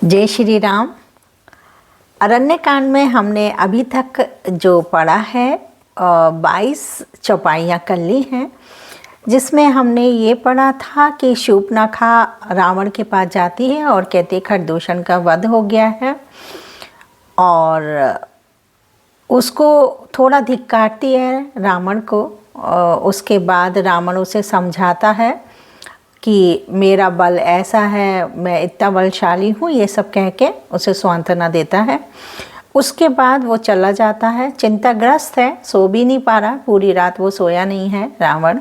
जय श्री राम। अरण्य कांड में हमने अभी तक जो पढ़ा है 22 चौपाइयाँ कर ली हैं, जिसमें हमने ये पढ़ा था कि शूर्पणखा रावण के पास जाती है और कहती है खरदूषण का वध हो गया है और उसको थोड़ा धिक्कारती है रावण को। उसके बाद रावण उसे समझाता है कि मेरा बल ऐसा है, मैं इतना बलशाली हूँ, ये सब कह के उसे सांत्वना देता है। उसके बाद वो चला जाता है, चिंताग्रस्त है, सो भी नहीं पा रहा, पूरी रात वो सोया नहीं है रावण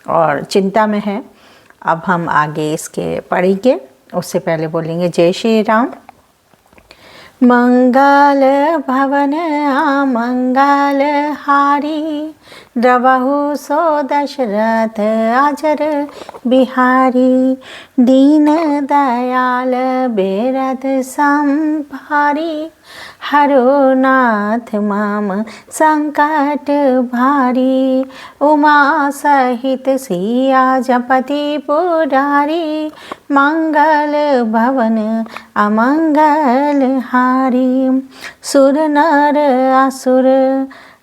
और चिंता में है। अब हम आगे इसके पढ़ेंगे, उससे पहले बोलेंगे जय श्री राम। मंगल भवन मंगल हारी, द्रवहु सो दशरथ अजर बिहारी, दीन दयाल बेरद संभारी, हरो नाथ मम संकट भारी, उमा सहित सिया जपति पुरारी, मंगल भवन अमंगल हारी, सुर नर असुर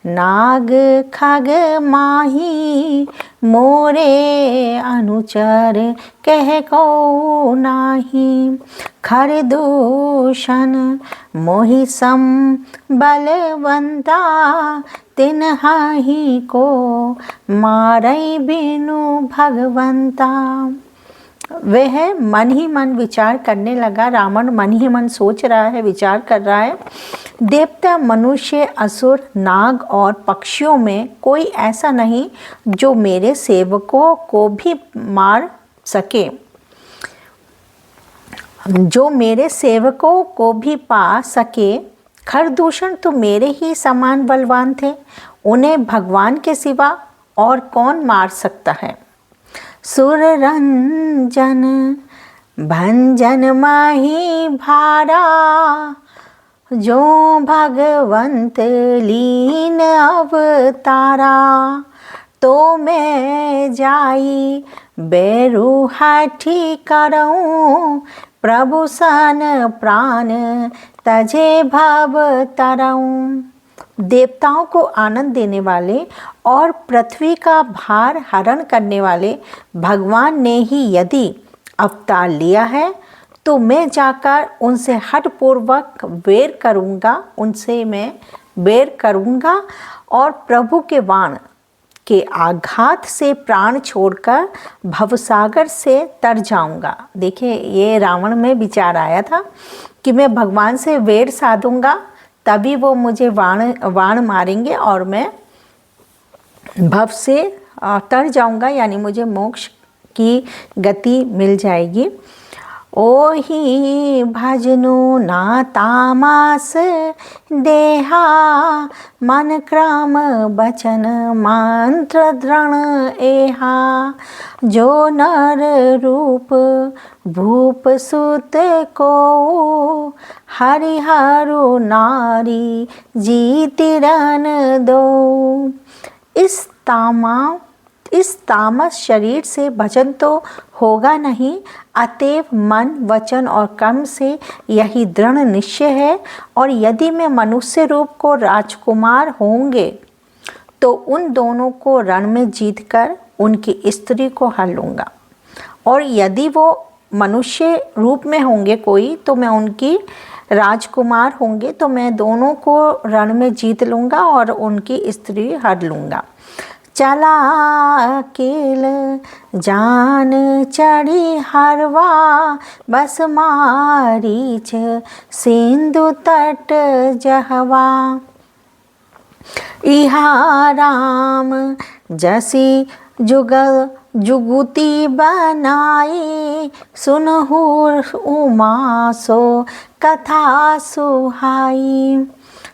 नाग खग माही, मोरे अनुचर कह को नाही, खरदूषण मोहि सम बलवंता, तिन्हाही को मारै बिनु भगवंता। वह मन ही मन विचार करने लगा, रावण मन ही मन सोच रहा है, विचार कर रहा है, देवता मनुष्य असुर नाग और पक्षियों में कोई ऐसा नहीं जो मेरे सेवकों को भी मार सके, जो मेरे सेवकों को भी पा सके। खरदूषण तो मेरे ही समान बलवान थे, उन्हें भगवान के सिवा और कौन मार सकता है। सुर रंजन भंजन माही भारा, जो भगवंत लीन अवतारा, तो मैं जाई बेरु हाठी करऊं, प्रभु सन प्राण तजे भव तरऊं। देवताओं को आनंद देने वाले और पृथ्वी का भार हरण करने वाले भगवान ने ही यदि अवतार लिया है, तो मैं जाकर उनसे हठपूर्वक वेर करूँगा, उनसे मैं वेर करूँगा और प्रभु के बाण के आघात से प्राण छोड़कर भवसागर से तर जाऊंगा। देखिए, ये रावण में विचार आया था कि मैं भगवान से वेर साधूंगा, तभी वो मुझे वाण मारेंगे और मैं भव से तर जाऊंगा, यानी मुझे मोक्ष की गति मिल जाएगी। ओहि भजनु ना तामास देहा, मन क्रम बचन मंत्र दृढ़ एहा, जो नर रूप भूप सुत को, हरिहरु नारी जीतिरन दो। इस तामस शरीर से भजन तो होगा नहीं, अतएव मन वचन और कर्म से यही दृढ़ निश्चय है। और यदि मैं मनुष्य रूप को राजकुमार होंगे, तो उन दोनों को रण में जीतकर उनकी स्त्री को हर लूँगा, और यदि वो मनुष्य रूप में होंगे कोई, तो मैं उनकी राजकुमार होंगे, तो मैं दोनों को रण में जीत लूँगा और उनकी स्त्री हर लूँगा। चला अकेल जान चढ़ी हरवा, बस मारीच सिंधु तट जहवा, इहा राम जसी जुगुती बनाई, सुनहु उमा सो कथा सुहाई।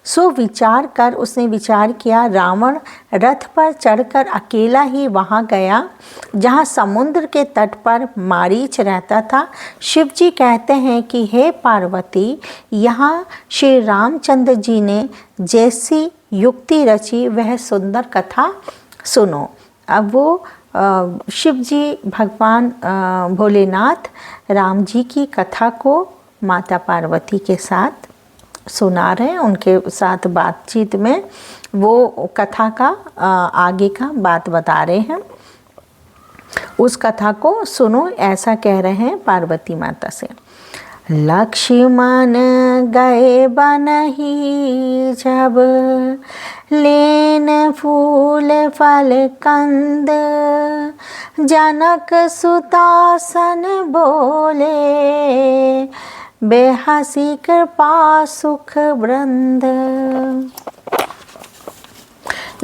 सो विचार कर उसने विचार किया, रावण रथ पर चढ़कर अकेला ही वहाँ गया जहाँ समुद्र के तट पर मारीच रहता था। शिव जी कहते हैं कि हे पार्वती, यहाँ श्री रामचंद्र जी ने जैसी युक्ति रची वह सुंदर कथा सुनो। अब वो शिव जी भगवान भोलेनाथ राम जी की कथा को माता पार्वती के साथ सुना रहे हैं, उनके साथ बातचीत में वो कथा का आगे का बात बता रहे हैं। उस कथा को सुनो, ऐसा कह रहे हैं पार्वती माता से। लक्ष्मण गए बनहि जब, लेन फूल फल कंद, जनक सुतासन बोले, बेहसी कृपा सुख वृंद।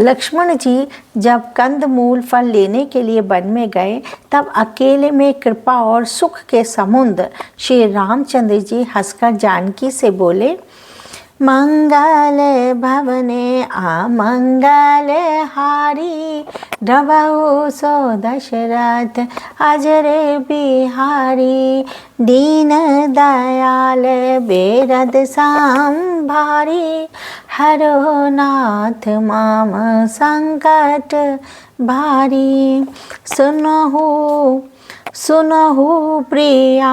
लक्ष्मण जी जब कंद मूल फल लेने के लिए वन में गए, तब अकेले में कृपा और सुख के समुद्र श्री रामचंद्र जी हंसकर जानकी से बोले, मंगल भवने अमंगल हारी, ड्रवहु सो दशरथ अजर बिहारी, दीन दयाल बेरद संभारी, हरो नाथ माम संकट भारी। सुनहु सुनहु प्रिया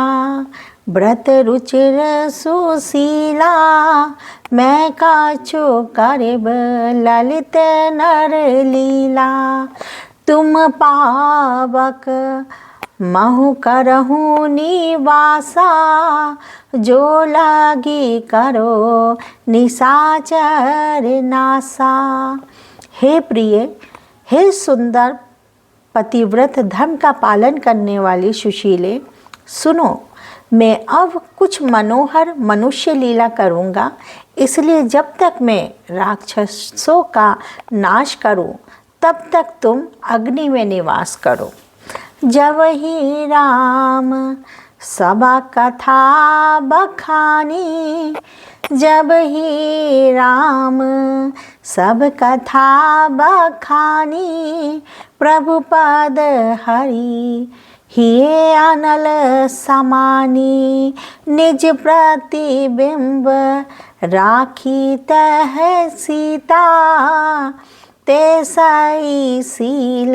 व्रत रुचिर सुशीला, मैं काछो करब ललित नर लीला, तुम पावक महु करहु निवासा, जो लागी करो निशाचर नासा। हे प्रिय, हे सुंदर पतिव्रत धर्म का पालन करने वाली सुशीले, सुनो, मैं अब कुछ मनोहर मनुष्य लीला करूँगा, इसलिए जब तक मैं राक्षसों का नाश करूँ तब तक तुम अग्नि में निवास करो। जब ही राम सबा कथा बखानी, जब ही राम सब कथा बखानी, प्रभु पद हरि हिये अनल समानी, निज प्रतिबिंब राखी तह सीता, ते साई सील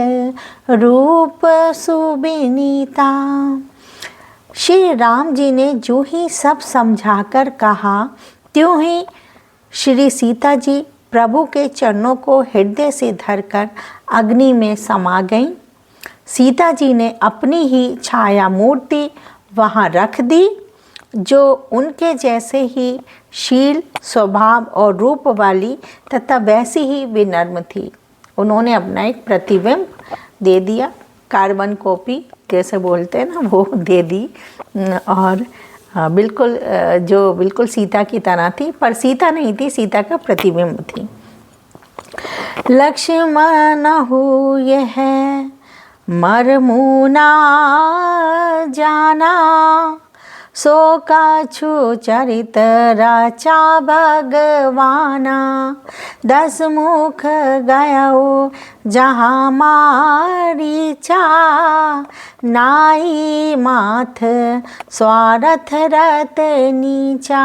रूप सुबिनीता। श्री राम जी ने जो ही सब समझाकर कहा, त्यों ही श्री सीता जी प्रभु के चरणों को हृदय से धरकर अग्नि में समा गईं। सीता जी ने अपनी ही छाया मूर्ति वहाँ रख दी, जो उनके जैसे ही शील, स्वभाव और रूप वाली तथा वैसी ही विनम्र थी। उन्होंने अपना एक प्रतिबिंब दे दिया, कार्बन कॉपी जैसे बोलते हैं ना, वो दे दी, और बिल्कुल जो बिल्कुल सीता की तरह थी, पर सीता नहीं थी, सीता का प्रतिबिंब थी। लक्ष्मण हो यह मरमुना जाना, सो काछु चरित राचा भगवाना, दस मुख गयो जहाँ मारीचा, नाई माथ स्वार्थ रत नीचा।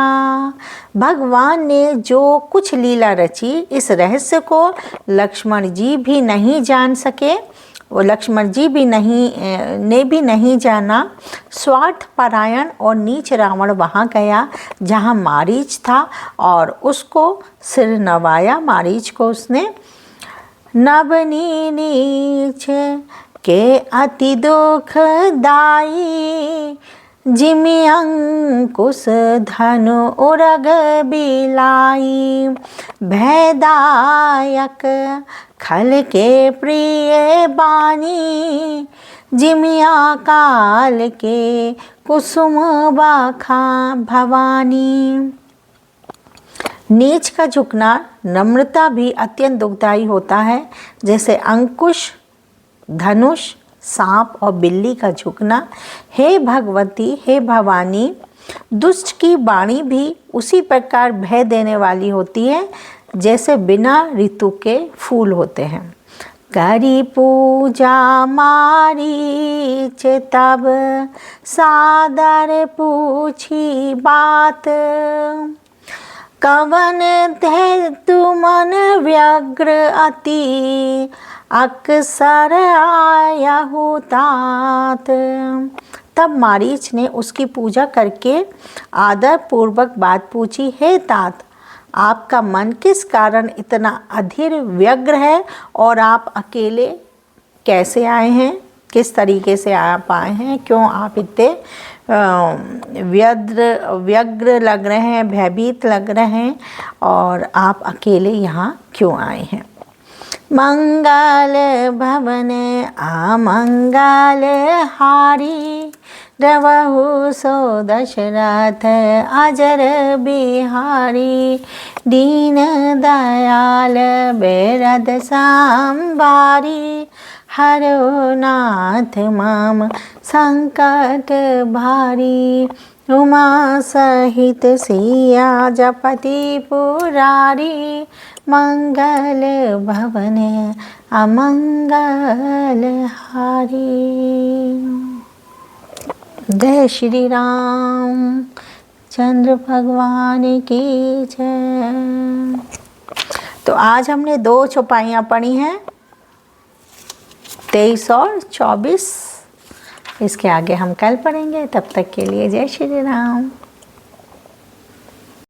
भगवान ने जो कुछ लीला रची, इस रहस्य को लक्ष्मण जी भी नहीं जान सके, वो लक्ष्मण जी भी नहीं जाना। स्वार्थ परायण और नीच रावण वहाँ गया जहाँ मारीच था, और उसको सिर नवाया। मारीच को उसने नवनी नीच के अति दुखदाई, जिमि अंकुश धनु उरग बिलाई, भयदायक खल के प्रिय बानी, जिमिया काल के कुसुम बाखा भवानी। नीच का झुकना नम्रता भी अत्यंत दुखदायी होता है, जैसे अंकुश, धनुष, सांप और बिल्ली का झुकना। हे भगवती, हे भवानी, दुष्ट की वाणी भी उसी प्रकार भय देने वाली होती है, जैसे बिना ऋतु के फूल होते हैं। करी पूजा मारीच तब सादर पूछी बात, कवन थे तुमन व्यग्र अति, अक्सर आया तात। तब मारीच ने उसकी पूजा करके आदर पूर्वक बात पूछी, हे तात, आपका मन किस कारण इतना अधीर व्यग्र है और आप अकेले कैसे आए हैं? किस तरीके से आप आए हैं? क्यों आप इतने व्यग्र लग रहे हैं, भयभीत लग रहे हैं और आप अकेले यहाँ क्यों आए हैं? मंगल भवन अमंगल हारी, रवहु सो दशरथ अजर बिहारी, दीन दयाल बेरद संवारी, हरो नाथ मम संकट भारी, उमा सहित सिया जपति पुरारी, मंगल भवन अमंगल हारी। जय श्री राम चंद्र भगवान की जय। तो आज हमने 2 चौपाइयाँ पढ़ी हैं, 23 और 24। इसके आगे हम कल पढ़ेंगे। तब तक के लिए जय श्री राम।